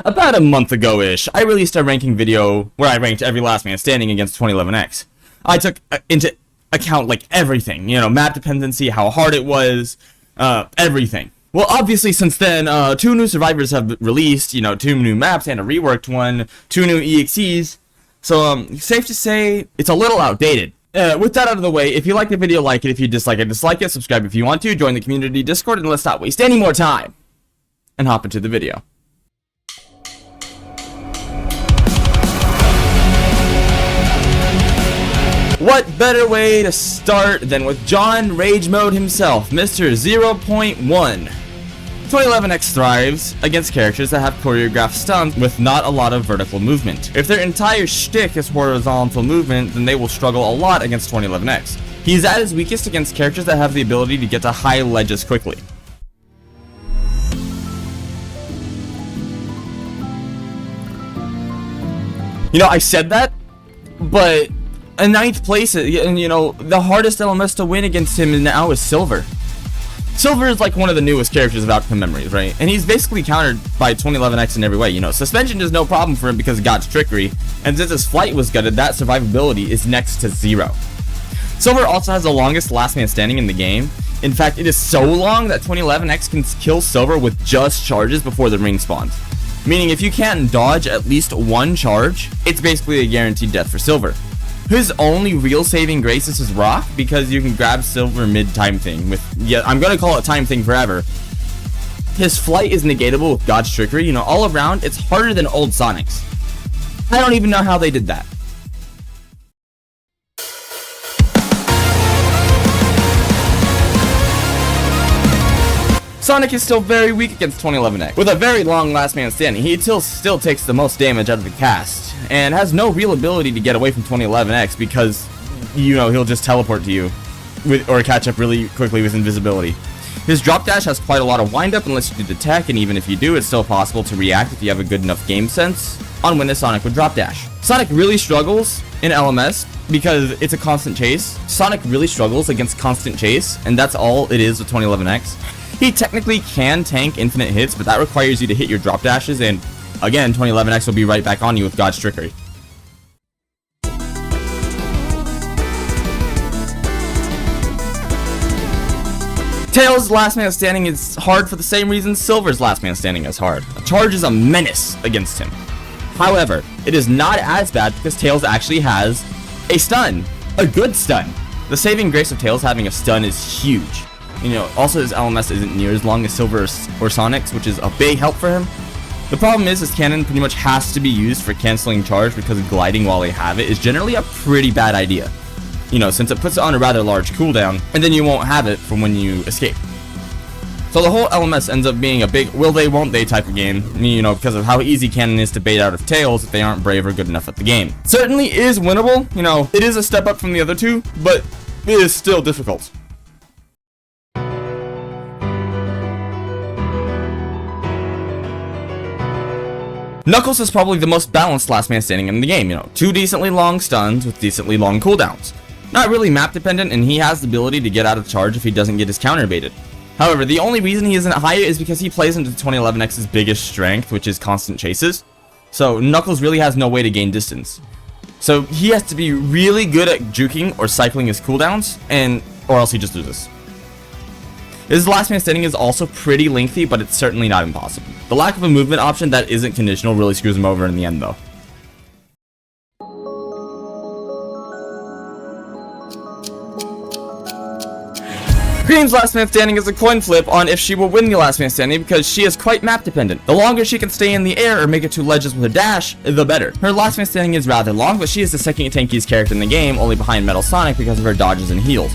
About a month ago-ish, I released a ranking video where I ranked every last man standing against 2011X. I took into account, like, everything, you know, map dependency, how hard it was, everything. Well, obviously, since then, 2 new survivors have released, you know, 2 new maps and a reworked one, 2 new EXEs, so, safe to say, it's a little outdated. With that out of the way, if you like the video, like it. If you dislike it, dislike it. Subscribe if you want to. Join the community Discord, and let's not waste any more time and hop into the video. What better way to start than with John Rage Mode himself, Mr. 0.1. 2011X thrives against characters that have choreographed stunts with not a lot of vertical movement. If their entire shtick is horizontal movement, then they will struggle a lot against 2011X. He's at his weakest against characters that have the ability to get to high ledges quickly. You know, I said that, but in 9th place, and you know, the hardest LMS to win against him now is Silver. Silver is like one of the newest characters of Outcome Memories, right? And he's basically countered by 2011X in every way. You know, suspension is no problem for him because of God's trickery, and since his flight was gutted, that survivability is next to 0. Silver also has the longest last man standing in the game. In fact, it is so long that 2011X can kill Silver with just charges before the ring spawns. Meaning if you can't dodge at least 1 charge, it's basically a guaranteed death for Silver. His only real saving grace is his rock, because you can grab Silver mid-time thing with, yeah, I'm gonna call it time thing forever. His flight is negatable with God's trickery, you know, all around, it's harder than old Sonic's. I don't even know how they did that. Sonic is still very weak against 2011X. With a very long last man standing, he still takes the most damage out of the cast, and has no real ability to get away from 2011X because, you know, he'll just teleport to you, or catch up really quickly with invisibility. His drop dash has quite a lot of wind up unless you do the tech, and even if you do, it's still possible to react if you have a good enough game sense on when the Sonic would drop dash. Sonic really struggles in LMS because it's a constant chase. Sonic really struggles against constant chase, and that's all it is with 2011X. He technically can tank infinite hits, but that requires you to hit your drop dashes, and again, 2011X will be right back on you with God's trickery. Tails' last man standing is hard for the same reason Silver's last man standing is hard. A charge is a menace against him. However, it is not as bad because Tails actually has a stun. A good stun. The saving grace of Tails having a stun is huge. You know, also his LMS isn't near as long as Silver's or Sonic's, which is a big help for him. The problem is his cannon pretty much has to be used for canceling charge because gliding while they have it is generally a pretty bad idea. You know, since it puts it on a rather large cooldown, and then you won't have it from when you escape. So the whole LMS ends up being a big will they won't they type of game, you know, because of how easy cannon is to bait out of Tails if they aren't brave or good enough at the game. Certainly is winnable, you know, it is a step up from the other two, but it is still difficult. Knuckles is probably the most balanced last man standing in the game, you know, 2 decently long stuns with decently long cooldowns. Not really map dependent, and he has the ability to get out of charge if he doesn't get his counter baited. However, the only reason he isn't higher is because he plays into 2011X's biggest strength, which is constant chases. So Knuckles really has no way to gain distance. So he has to be really good at juking or cycling his cooldowns, or else he just loses. His last man standing is also pretty lengthy, but it's certainly not impossible. The lack of a movement option that isn't conditional really screws him over in the end, though. Cream's last man standing is a coin flip on if she will win the last man standing because she is quite map dependent. The longer she can stay in the air or make it to ledges with her dash, the better. Her last man standing is rather long, but she is the second tankiest character in the game, only behind Metal Sonic because of her dodges and heals.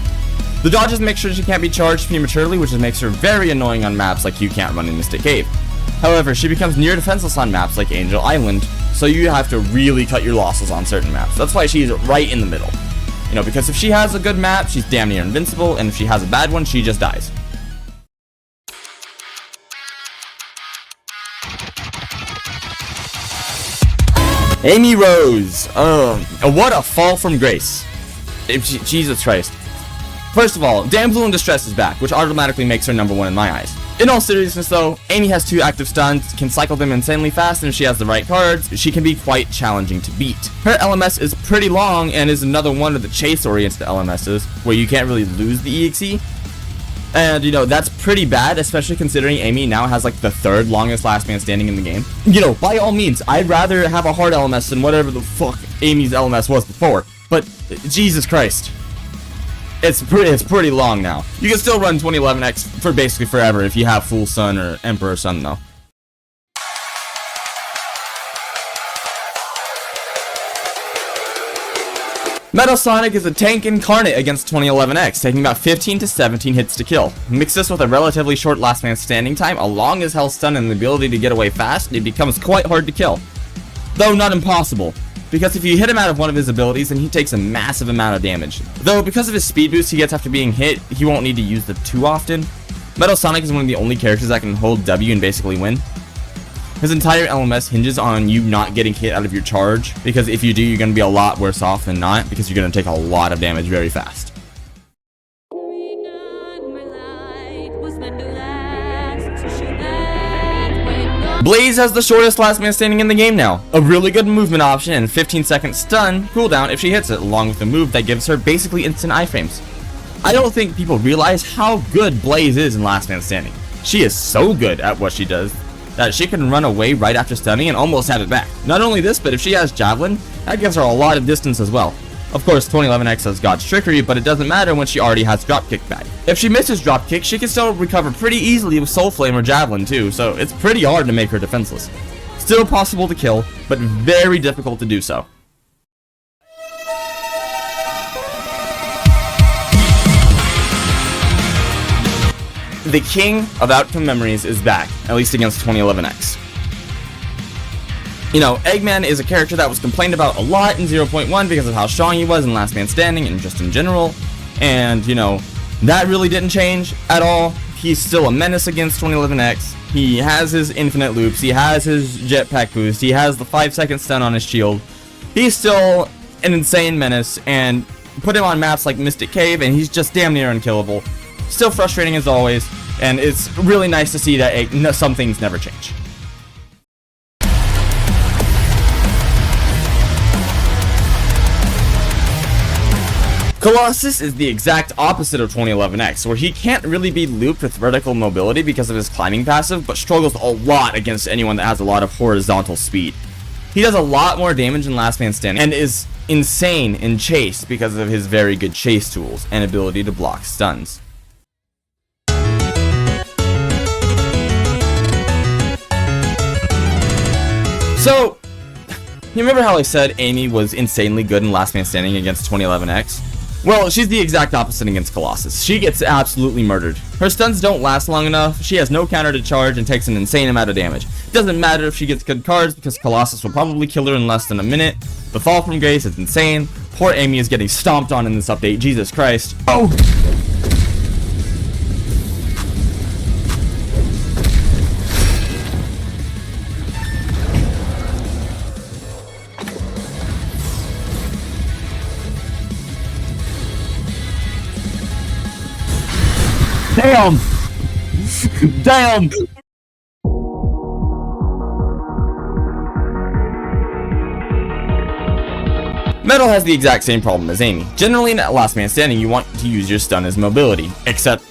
The dodges make sure she can't be charged prematurely, which makes her very annoying on maps like You Can't Run in Mystic Cave. However, she becomes near defenseless on maps like Angel Island, so you have to really cut your losses on certain maps. That's why she's right in the middle. You know, because if she has a good map, she's damn near invincible, and if she has a bad one, she just dies. Amy Rose. What a fall from grace. Jesus Christ. First of all, Damsel in Distress is back, which automatically makes her #1 in my eyes. In all seriousness though, Amy has 2 active stuns, can cycle them insanely fast, and if she has the right cards, she can be quite challenging to beat. Her LMS is pretty long and is another one of the chase-oriented LMSs, where you can't really lose the EXE. And, you know, that's pretty bad, especially considering Amy now has like the 3rd longest last man standing in the game. You know, by all means, I'd rather have a hard LMS than whatever the fuck Amy's LMS was before. But, Jesus Christ. It's pretty long now. You can still run 2011X for basically forever if you have full Sun or Emperor Sun though. Metal Sonic is a tank incarnate against 2011X, taking about 15 to 17 hits to kill. Mix this with a relatively short last man standing time, a long as hell stun, and the ability to get away fast, it becomes quite hard to kill. Though not impossible, because if you hit him out of one of his abilities, then he takes a massive amount of damage. Though because of his speed boost he gets after being hit, he won't need to use them too often. Metal Sonic is one of the only characters that can hold W and basically win. His entire LMS hinges on you not getting hit out of your charge, because if you do, you're going to be a lot worse off than not, because you're going to take a lot of damage very fast. Blaze has the shortest last man standing in the game now. A really good movement option and 15-second stun cooldown if she hits it, along with a move that gives her basically instant iframes. I don't think people realize how good Blaze is in last man standing. She is so good at what she does that she can run away right after stunning and almost have it back. Not only this, but if she has Javelin, that gives her a lot of distance as well. Of course, 2011X has God's Trickery, but it doesn't matter when she already has Dropkick back. If she misses Dropkick, she can still recover pretty easily with Soul Flame or Javelin too, so it's pretty hard to make her defenseless. Still possible to kill, but very difficult to do so. The king of outcome memories is back, at least against 2011X. You know, Eggman is a character that was complained about a lot in 0.1 because of how strong he was in Last Man Standing and just in general. And, you know, that really didn't change at all. He's still a menace against 2011X. He has his infinite loops, he has his jetpack boost, he has the 5-second stun on his shield. He's still an insane menace, and put him on maps like Mystic Cave and he's just damn near unkillable. Still frustrating as always, and it's really nice to see that some things never change. Colossus is the exact opposite of 2011X, where he can't really be looped with vertical mobility because of his climbing passive, but struggles a lot against anyone that has a lot of horizontal speed. He does a lot more damage in Last Man Standing, and is insane in Chase because of his very good chase tools and ability to block stuns. So, you remember how I said Amy was insanely good in Last Man Standing against 2011X? Well, she's the exact opposite against Colossus. She gets absolutely murdered. Her stuns don't last long enough, she has no counter to charge, and takes an insane amount of damage. Doesn't matter if she gets good cards, because Colossus will probably kill her in less than a minute. The fall from grace is insane. Poor Amy is getting stomped on in this update, Jesus Christ. Oh! Damn! Damn! Metal has the exact same problem as Amy. Generally in Last Man Standing you want to use your stun as mobility, except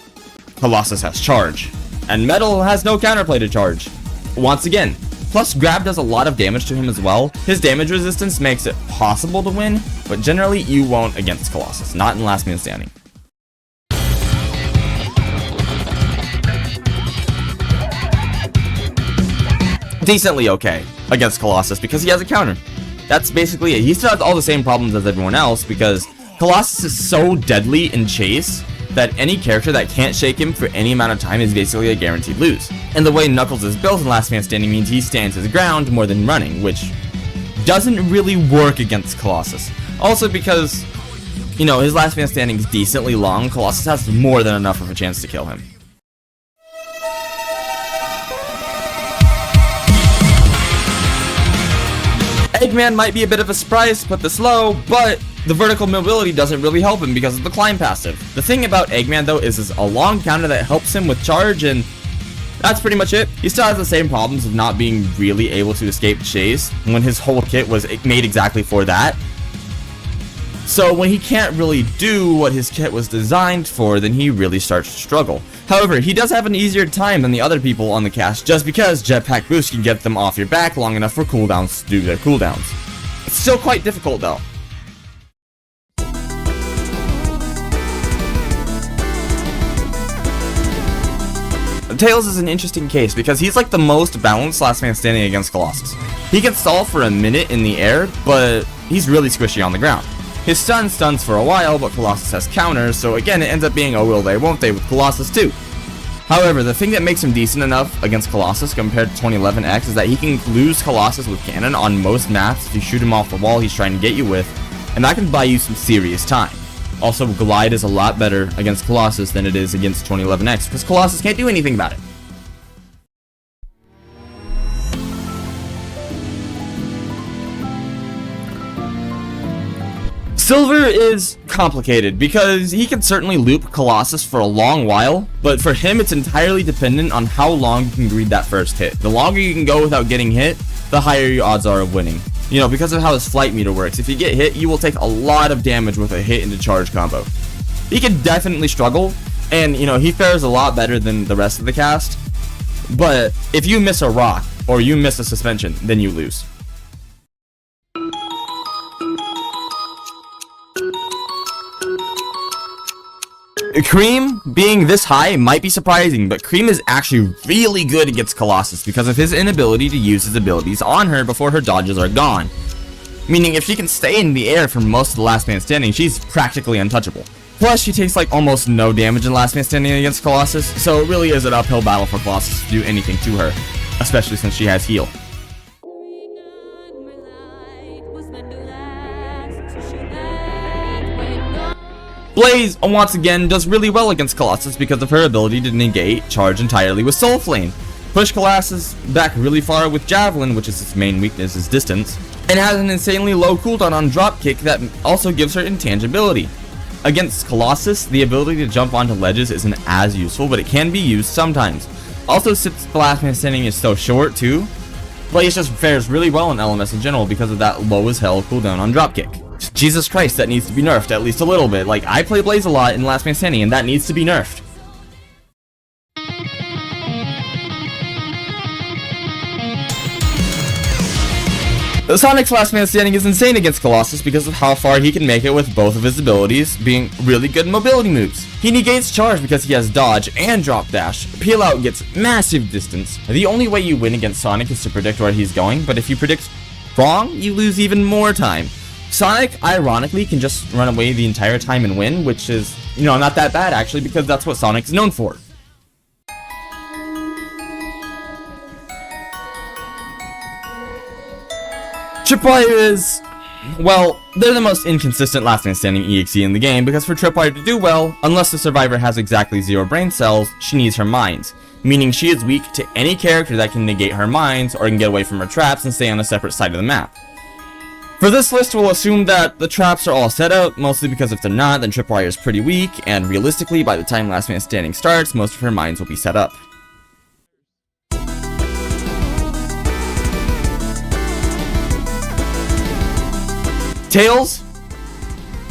Colossus has charge, and Metal has no counterplay to charge. Once again, plus grab does a lot of damage to him as well. His damage resistance makes it possible to win, but generally you won't against Colossus, not in Last Man Standing. Decently okay against Colossus because he has a counter. That's basically it. He still has all the same problems as everyone else because Colossus is so deadly in chase that any character that can't shake him for any amount of time is basically a guaranteed lose. And the way Knuckles is built in Last Man Standing means he stands his ground more than running, which doesn't really work against Colossus. Also because, you know, his Last Man Standing is decently long, Colossus has more than enough of a chance to kill him. Eggman might be a bit of a surprise to put this low, but the vertical mobility doesn't really help him because of the climb passive. The thing about Eggman though is a long counter that helps him with charge, and That's pretty much it. He still has the same problems of not being really able to escape chase when his whole kit was made exactly for that. So when he can't really do what his kit was designed for, then he really starts to struggle. However, he does have an easier time than the other people on the cast just because Jetpack Boost can get them off your back long enough for cooldowns to do their cooldowns. It's still quite difficult though. Tails is an interesting case because he's like the most balanced last man standing against Colossus. He can stall for a minute in the air, but he's really squishy on the ground. His stun stuns for a while, but Colossus has counters, so again it ends up being a will they won't they with Colossus too. However, the thing that makes him decent enough against Colossus compared to 2011X is that he can lose Colossus with cannon on most maps if you shoot him off the wall he's trying to get you with, and that can buy you some serious time. Also, Glide is a lot better against Colossus than it is against 2011X, because Colossus can't do anything about it. Silver is complicated, because he can certainly loop Colossus for a long while, but for him it's entirely dependent on how long you can read that first hit. The longer you can go without getting hit, the higher your odds are of winning. You know, because of how his flight meter works, if you get hit, you will take a lot of damage with a hit into charge combo. He can definitely struggle, and you know, he fares a lot better than the rest of the cast, but if you miss a rock, or you miss a suspension, then you lose. Cream being this high might be surprising, but Cream is actually really good against Colossus because of his inability to use his abilities on her before her dodges are gone. Meaning if she can stay in the air for most of the last man standing, she's practically untouchable. Plus she takes like almost no damage in last man standing against Colossus, so it really is an uphill battle for Colossus to do anything to her, especially since she has heal. Blaze, once again, does really well against Colossus because of her ability to negate charge entirely with Soul Flame, push Colossus back really far with Javelin, which is its main weakness, is distance, and has an insanely low cooldown on Dropkick that also gives her intangibility. Against Colossus, the ability to jump onto ledges isn't as useful, but it can be used sometimes. Also, since the last man standing is so short too, Blaze just fares really well in LMS in general because of that low as hell cooldown on Dropkick. Jesus Christ, that needs to be nerfed at least a little bit. Like, I play Blaze a lot in Last Man Standing, and that needs to be nerfed. Sonic's Last Man Standing is insane against Colossus because of how far he can make it with both of his abilities being really good mobility moves. He negates charge because he has dodge and drop dash. Peel out gets massive distance. The only way you win against Sonic is to predict where he's going, but if you predict wrong, you lose even more time. Sonic, ironically, can just run away the entire time and win, which is, you know, not that bad actually, because that's what Sonic's known for. Tripwire is, well, they're the most inconsistent last man standing EXE in the game, because for Tripwire to do well, unless the survivor has exactly 0 brain cells, she needs her mines, meaning she is weak to any character that can negate her mines or can get away from her traps and stay on a separate side of the map. For this list, we'll assume that the traps are all set out, mostly because if they're not, then Tripwire is pretty weak, and realistically, by the time Last Man Standing starts, most of her mines will be set up. Tails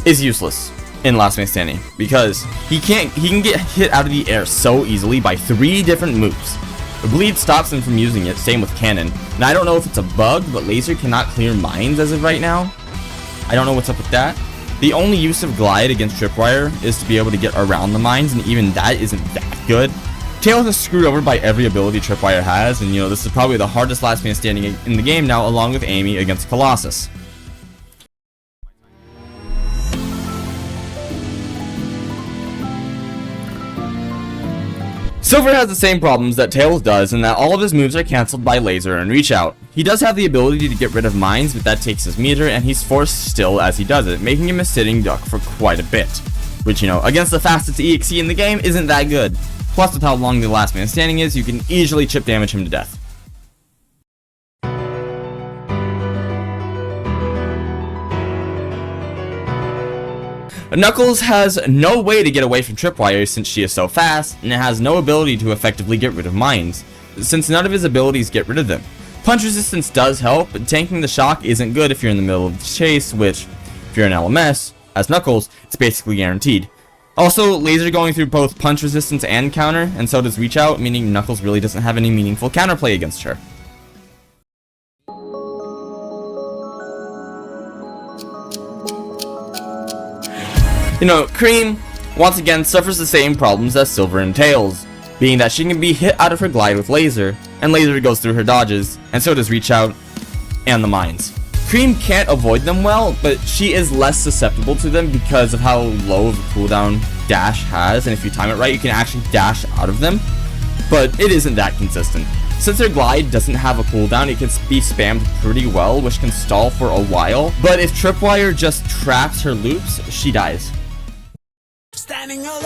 is useless in Last Man Standing because he can get hit out of the air so easily by 3 different moves. Bleed stops him from using it, same with Cannon. And I don't know if it's a bug, but Laser cannot clear mines as of right now. I don't know what's up with that. The only use of Glide against Tripwire is to be able to get around the mines, and even that isn't that good. Tails is screwed over by every ability Tripwire has, and you know, this is probably the hardest last man standing in the game now, along with Amy against Colossus. Silver has the same problems that Tails does in that all of his moves are cancelled by Laser and Reach Out. He does have the ability to get rid of mines, but that takes his meter, and he's forced still as he does it, making him a sitting duck for quite a bit. Which, you know, against the fastest EXE in the game isn't that good. Plus, with how long the last man standing is, you can easily chip damage him to death. Knuckles has no way to get away from Tripwire since she is so fast, and has no ability to effectively get rid of mines, since none of his abilities get rid of them. Punch resistance does help, but tanking the shock isn't good if you're in the middle of the chase, which, if you're an LMS, as Knuckles, it's basically guaranteed. Also, Laser going through both punch resistance and counter, and so does Reach Out, meaning Knuckles really doesn't have any meaningful counterplay against her. You know, Cream, once again, suffers the same problems as Silver and Tails, being that she can be hit out of her glide with Laser, and Laser goes through her dodges, and so does Reach Out, and the mines. Cream can't avoid them well, but she is less susceptible to them because of how low of a cooldown Dash has, and if you time it right, you can actually dash out of them, but it isn't that consistent. Since her glide doesn't have a cooldown, it can be spammed pretty well, which can stall for a while, but if Tripwire just traps her loops, she dies. Standing alone,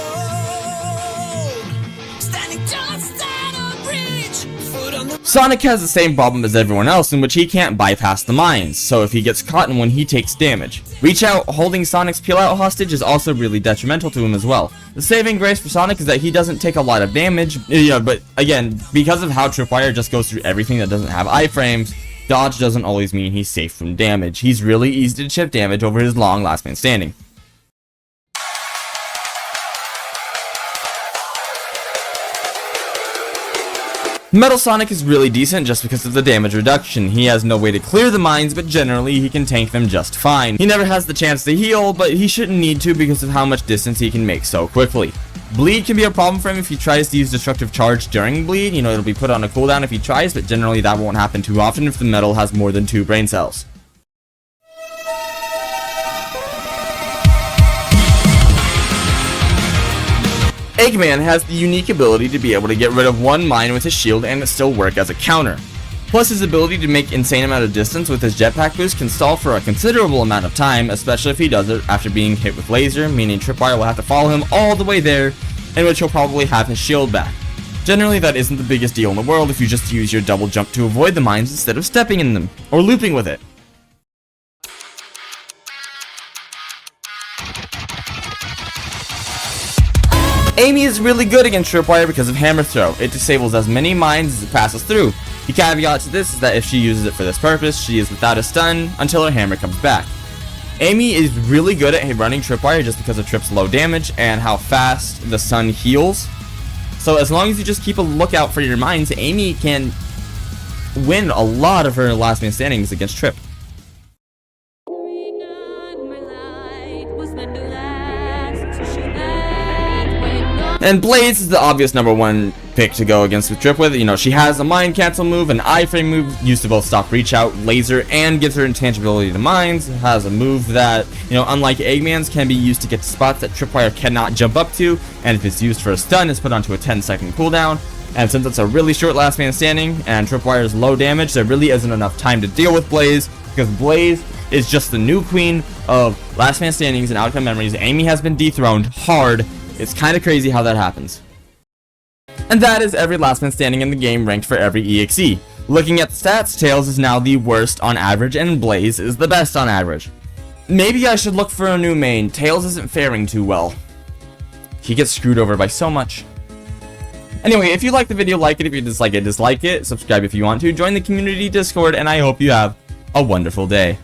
standing just at a bridge, foot on the... Sonic has the same problem as everyone else, in which he can't bypass the mines, so if he gets caught in one, he takes damage. Reach Out holding Sonic's peel out hostage is also really detrimental to him as well. The saving grace for Sonic is that he doesn't take a lot of damage, but again, because of how Tripwire just goes through everything that doesn't have iframes, dodge doesn't always mean he's safe from damage. He's really easy to chip damage over his long last man standing. Metal Sonic is really decent just because of the damage reduction. He has no way to clear the mines, but generally he can tank them just fine. He never has the chance to heal, but he shouldn't need to because of how much distance he can make so quickly. Bleed can be a problem for him if he tries to use Destructive Charge during Bleed. You know, it'll be put on a cooldown if he tries, but generally that won't happen too often if the metal has more than 2 brain cells. Eggman has the unique ability to be able to get rid of one mine with his shield and it still work as a counter. Plus his ability to make insane amount of distance with his jetpack boost can stall for a considerable amount of time, especially if he does it after being hit with Laser, meaning Tripwire will have to follow him all the way there, in which he'll probably have his shield back. Generally that isn't the biggest deal in the world if you just use your double jump to avoid the mines instead of stepping in them, or looping with it. Amy is really good against Tripwire because of Hammer Throw. It disables as many mines as it passes through. The caveat to this is that if she uses it for this purpose, she is without a stun until her hammer comes back. Amy is really good at running Tripwire just because of Trip's low damage and how fast the sun heals. So as long as you just keep a lookout for your mines, Amy can win a lot of her last man standings against Trip. And Blaze is the obvious #1 pick to go against with Trip with. You know, she has a Mind Cancel move, an iframe move used to both stop Reach Out, Laser, and gives her intangibility to mines. It has a move that, you know, unlike Eggman's, can be used to get to spots that Tripwire cannot jump up to, and if it's used for a stun, it's put onto a 10-second cooldown. And since it's a really short last man standing, and Tripwire's low damage, there really isn't enough time to deal with Blaze, because Blaze is just the new queen of last man standings and outcome memories. Amy has been dethroned hard. It's kind of crazy how that happens. And that is every last man standing in the game ranked for every EXE. Looking at the stats, Tails is now the worst on average and Blaze is the best on average. Maybe I should look for a new main. Tails isn't faring too well. He gets screwed over by so much. Anyway, if you like the video, like it. If you dislike it, dislike it. Subscribe if you want to. Join the community Discord, and I hope you have a wonderful day.